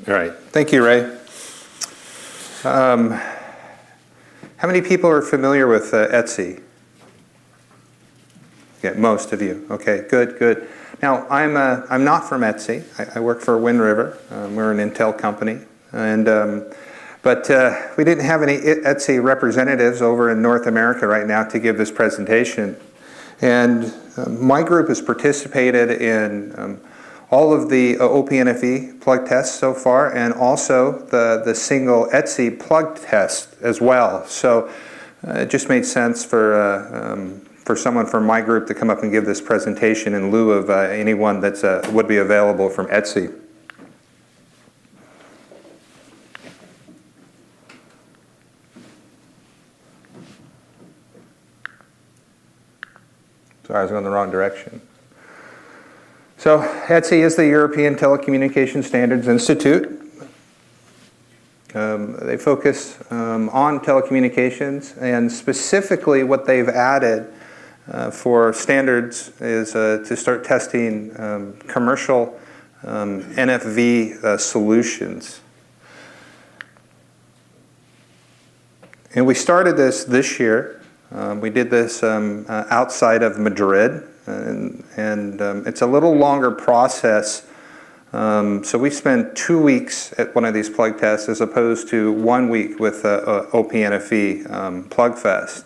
All right. Thank you, Ray. How many people are familiar with ETSI? Yeah, most of you. Okay, good, good. Now, I'm not from ETSI. I work for Wind River. We're an Intel company. But we didn't have any ETSI representatives over in North America right now to give this presentation. And my group has participated in all of the OP/NFV plug tests so far, and also the single ETSI plug test as well. So it just made sense for someone from my group to come up and give this presentation in lieu of anyone that would be available from ETSI. Sorry, I was going the wrong direction. So ETSI is the European Telecommunication Standards Institute. They focus on telecommunications, and specifically what they've added for standards is to start testing commercial NFV solutions. And we started this year. We did this outside of Madrid, and it's a little longer process. So we spent 2 weeks at one of these plug tests as opposed to 1 week with OP/NFV Plugfest.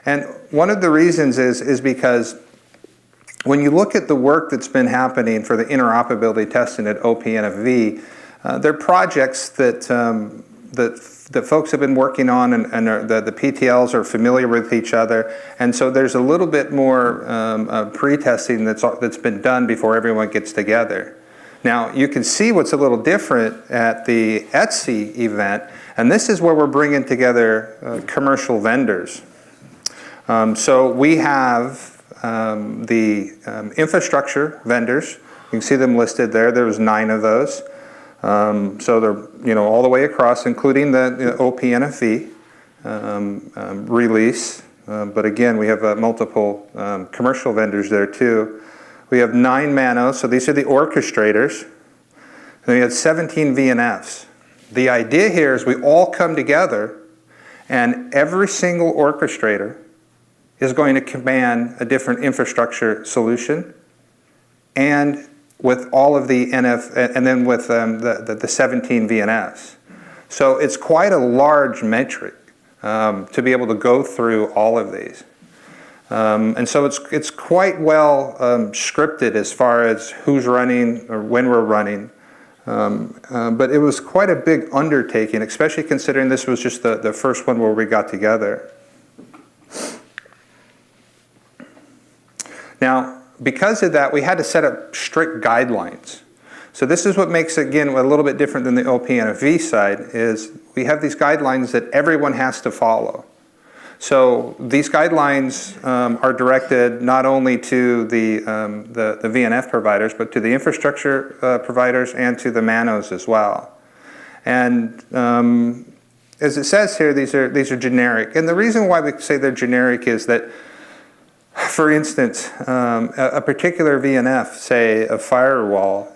And one of the reasons is because when you look at the work that's been happening for the interoperability testing at OP/NFV, they're projects that folks have been working on, and the PTLs are familiar with each other, and so there's a little bit more pre-testing that's been done before everyone gets together. Now, you can see what's a little different at the ETSI event, and this is where we're bringing together commercial vendors. So we have the infrastructure vendors. You can see them listed there. There's 9 of those. So they're all the way across, including the OP/NFV release. But again, we have multiple commercial vendors there too. We have 9 Manos, so these are the orchestrators. And we have 17 VNFs. The idea here is we all come together, and every single orchestrator is going to command a different infrastructure solution, and with all of the NF, and then with the 17 VNFs. So it's quite a large metric to be able to go through all of these. And so it's quite well scripted as far as who's running or when we're running. But it was quite a big undertaking, especially considering this was just the first one where we got together. Now, because of that, we had to set up strict guidelines. So this is what makes it, again, a little bit different than the OP/NFV side, is we have these guidelines that everyone has to follow. So these guidelines are directed not only to the VNF providers, but to the infrastructure providers and to the Manos as well. And as it says here, these are generic. And the reason why we say they're generic is that, for instance, a particular VNF, say a firewall,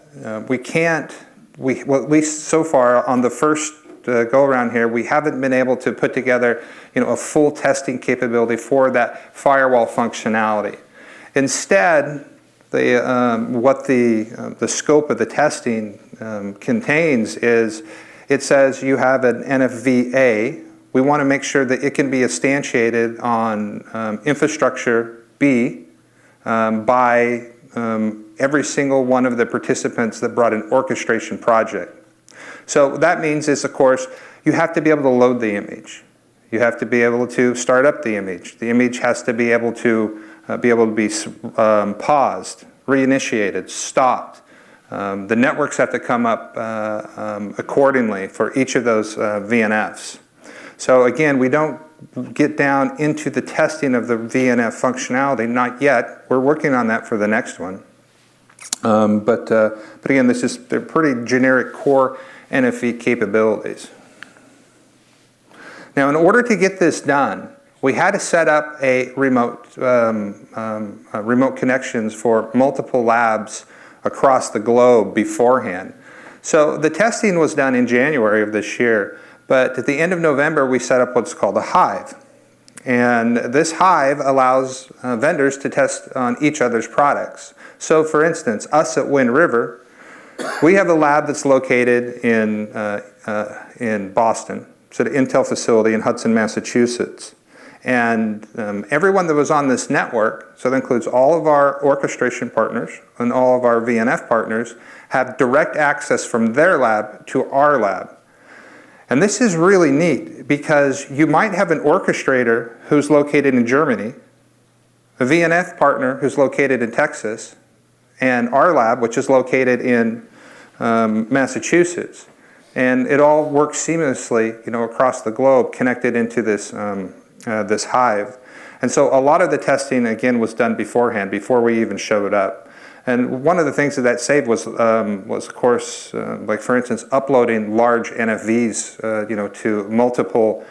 we can't, well, at least so far on the first go around here, we haven't been able to put together a full testing capability for that firewall functionality. Instead, what the scope of the testing contains is, it says you have an NFVA. We want to make sure that it can be instantiated on infrastructure B by every single one of the participants that brought an orchestration project. So that means is, of course, you have to be able to load the image. You have to be able to start up the image. The image has to be able to be paused, reinitiated, stopped. The networks have to come up accordingly for each of those VNFs. So again, we don't get down into the testing of the VNF functionality, not yet. We're working on that for the next one. But again, they're pretty generic core NFV capabilities. Now, in order to get this done, we had to set up a remote connections for multiple labs across the globe beforehand. So the testing was done in January of this year, but at the end of November we set up what's called a hive. And this hive allows vendors to test on each other's products. So for instance, us at Wind River, we have a lab that's located in Boston, so the Intel facility in Hudson, Massachusetts. And everyone that was on this network, so that includes all of our orchestration partners and all of our VNF partners, have direct access from their lab to our lab. And this is really neat because you might have an orchestrator who's located in Germany, a VNF partner who's located in Texas, and our lab, which is located in Massachusetts. And it all works seamlessly, across the globe, connected into this, this hive. And so a lot of the testing, again, was done beforehand, before we even showed up. And one of the things that saved was of course, like for instance, uploading large NFVs, to multiple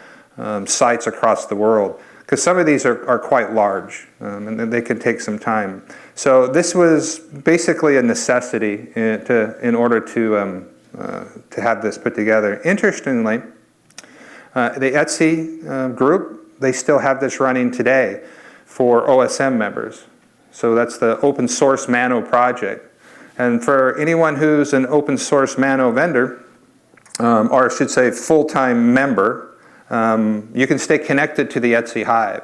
sites across the world. Because some of these are quite large, and they can take some time. So this was basically a necessity in order to have this put together. Interestingly, the ETSI group, they still have this running today for OSM members. So that's the open source Mano project. And for anyone who's an open source Mano vendor, or I should say full-time member, you can stay connected to the ETSI Hive.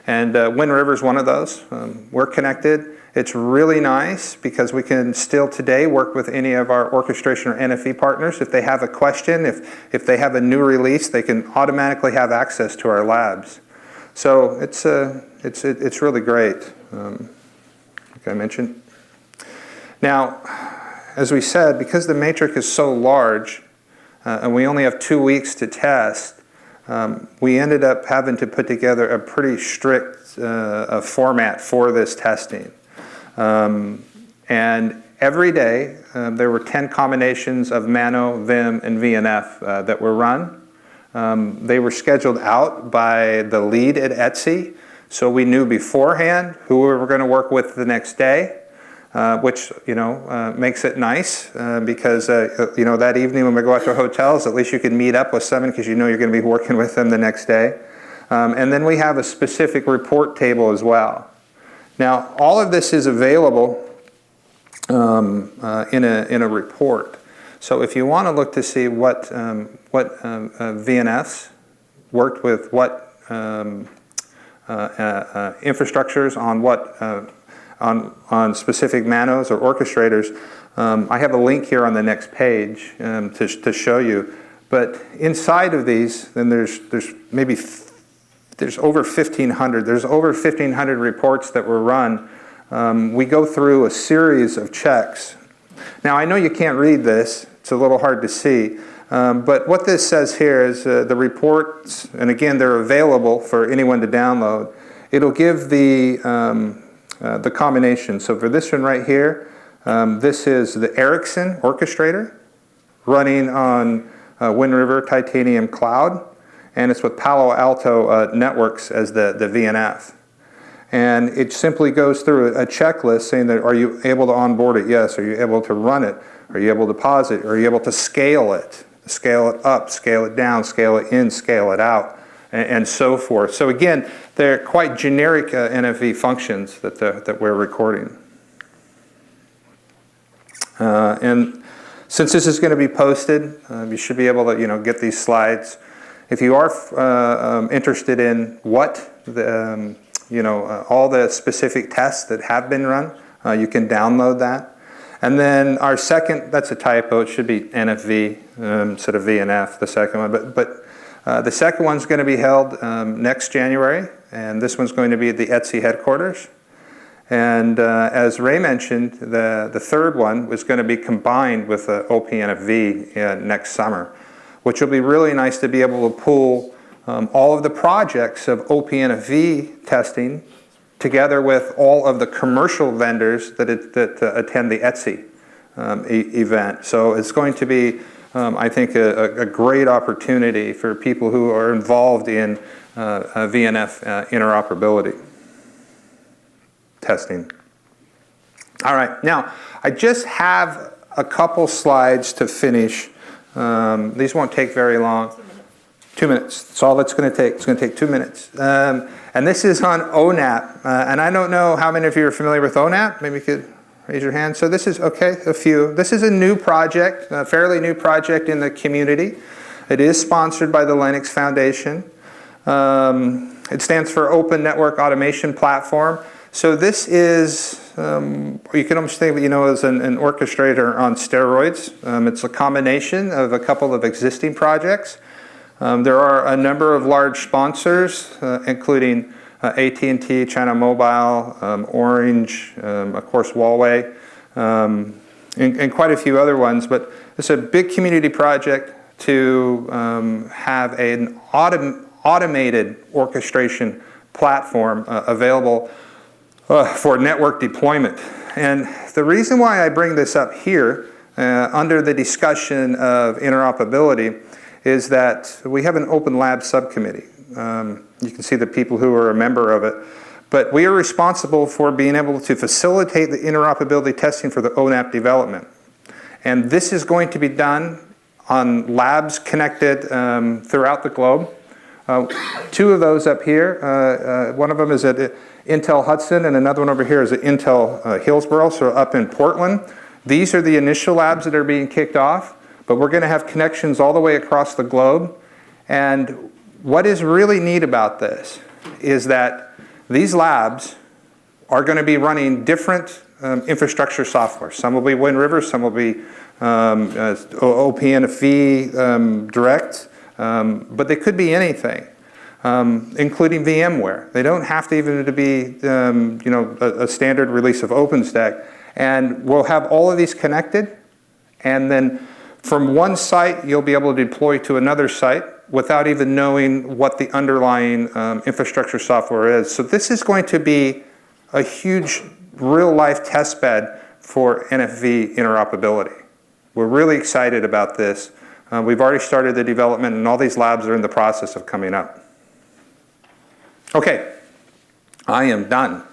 And Wind River is one of those. We're connected. It's really nice because we can still today work with any of our orchestration or NFV partners. If they have a question, if they have a new release, they can automatically have access to our labs. So it's really great. Like I mentioned. Now, as we said, because the matrix is so large and we only have 2 weeks to test, we ended up having to put together a pretty strict format for this testing. And every day there were 10 combinations of Mano, Vim, and VNF that were run. They were scheduled out by the lead at ETSI. So we knew beforehand who we were going to work with the next day, which makes it nice because that evening when we go out to hotels, at least you can meet up with someone because you're going to be working with them the next day. And then we have a specific report table as well. Now all of this is available in a report. So if you want to look to see what VNFs worked with what infrastructures on what on specific Manos or orchestrators, I have a link here on the next page to show you. But inside of these, then there's over 1,500. There's over 1,500 reports that were run. We go through a series of checks. Now I know you can't read this; it's a little hard to see. But what this says here is the reports, and again, they're available for anyone to download. It'll give the combination. So for this one right here, this is the Ericsson orchestrator running on Wind River Titanium Cloud, and it's with Palo Alto Networks as the VNF. And it simply goes through a checklist saying that, are you able to onboard it? Yes. Are you able to run it? Are you able to pause it? Are you able to scale it? Scale it up, scale it down, scale it in, scale it out, and so forth. So again, they're quite generic NFV functions that we're recording. And since this is going to be posted, you should be able to get these slides. If you are interested in what the all the specific tests that have been run, you can download that. And then our second, that's a typo, it should be NFV instead of VNF, the second one. But the second one's going to be held next January, and this one's going to be at the ETSI headquarters. And as Ray mentioned, the third one was going to be combined with OPNFV next summer, which will be really nice to be able to pull all of the projects of OPNFV testing together with all of the commercial vendors that attend the ETSI event. So it's going to be, I think, a great opportunity for people who are involved in VNF interoperability testing. All right, now I just have a couple slides to finish. These won't take very long. 2 minutes. That's all it's going to take. It's going to take 2 minutes. And this is on ONAP. And I don't know how many of you are familiar with ONAP. Maybe you could raise your hand. So this is, okay, a few. This is a new project, a fairly new project in the community. It is sponsored by the Linux Foundation. It stands for Open Network Automation Platform. So this is, you can almost think of it, as an orchestrator on steroids. It's a combination of a couple of existing projects. There are a number of large sponsors, including AT&T, China Mobile, Orange, of course Huawei, and quite a few other ones. But it's a big community project to have an automated orchestration platform available for network deployment. And the reason why I bring this up here under the discussion of interoperability is that we have an Open Lab subcommittee. You can see the people who are a member of it. But we are responsible for being able to facilitate the interoperability testing for the ONAP development. And this is going to be done on labs connected throughout the globe. Two of those up here, one of them is at Intel Hudson and another one over here is at Intel Hillsboro, so up in Portland. These are the initial labs that are being kicked off, but we're going to have connections all the way across the globe. And what is really neat about this is that these labs are going to be running different infrastructure software. Some will be Wind River, some will be OP NFV Direct, but they could be anything, including VMware. They don't have to even to be a standard release of OpenStack. And we'll have all of these connected, and then from one site you'll be able to deploy to another site without even knowing what the underlying infrastructure software is. So this is going to be a huge real-life test bed for NFV interoperability. We're really excited about this. We've already started the development, and all these labs are in the process of coming up. Okay, I am done.